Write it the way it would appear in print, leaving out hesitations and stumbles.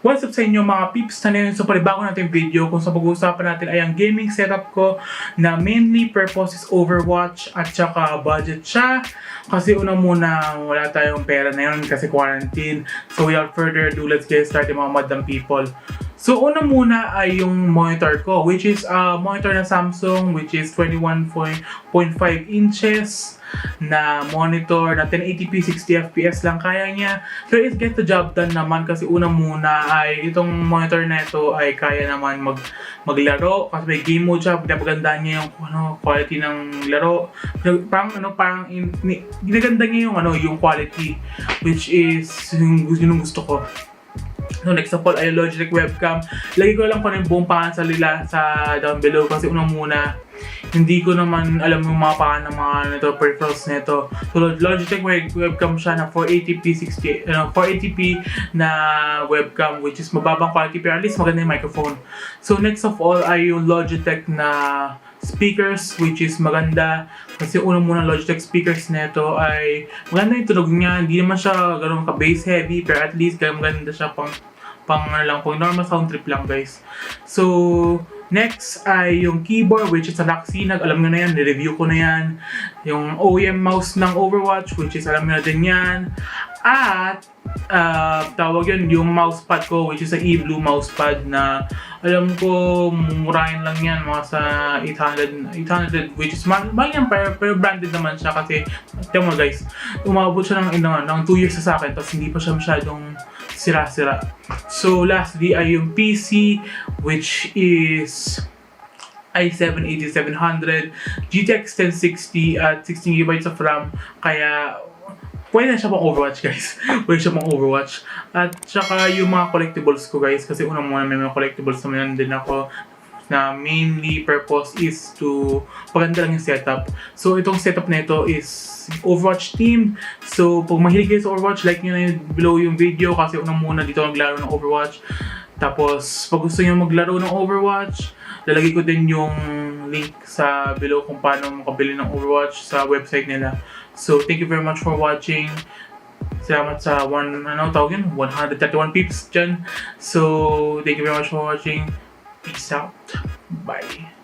What's up sa inyo mga peeps? Nandito sa panibago natin video kung sa pag-uusapan natin ay ang gaming setup ko na mainly purpose is Overwatch at saka budget siya. Kasi una muna wala tayong pera na yun kasi quarantine. So without further ado, let's get started mga madam people. So una muna ay yung monitor ko, which is a monitor na Samsung, which is 21.5 inches na monitor na 1080p 60fps lang kaya niya. So it gets the job done naman kasi una muna ay itong monitor na ito ay kaya naman maglaro kasi may game mode siya, pinapaganda niya yung quality ng laro. Parang ginaganda niya yung quality, which is yung gusto ko. So next of all ay Logitech webcam. Lagi ko lang pa yung buong pangalan sa down below kasi unang muna hindi ko naman alam yung mga pangalan ng mga nito, peripherals nito. So Logitech webcam siya na 480p na webcam, which is mababang quality pero at least maganda yung microphone. So next of all ay yung Logitech na speakers, which is maganda kasi unang muna Logitech speakers nito ay maganda yung tunog niya. Hindi naman siya ganoon ka bass heavy pero at least maganda siya pang normal sound trip lang guys. So next ay yung keyboard, which is a Rakk Sinag. Alam nyo na yan, nireview ko na yan. Yung OEM mouse ng Overwatch, which is alam nyo na din yan. At tawag yun yung mousepad ko, which is a e-blue mousepad na alam ko murahin lang yan, mga sa 800, which is mahal yan pero branded naman siya kasi tingnan mo guys, umabot siya ng 2 years sa akin tapos hindi pa siya masyadong sira-sira. So lastly ay yung PC, which is i7-8700 GTX 1060 at 16GB of RAM, kaya pwede na siya pang Overwatch guys. Pwede siya pang Overwatch. At saka yung mga collectibles ko guys, kasi unang muna may mga collectibles naman din ako na mainly purpose is to paganda lang yung setup. So itong setup na ito is Overwatch team. So pag mahilig kayo sa Overwatch, like nyo na below yung video kasi unang muna dito naglaro ng Overwatch. Tapos pag gusto nyo maglaro ng Overwatch, lalagay ko din yung link sa below kung paano makabili ng Overwatch sa website nila. So thank you very much for watching. Salamat sa 131 peeps dyan. So thank you very much for watching. Peace out. Bye.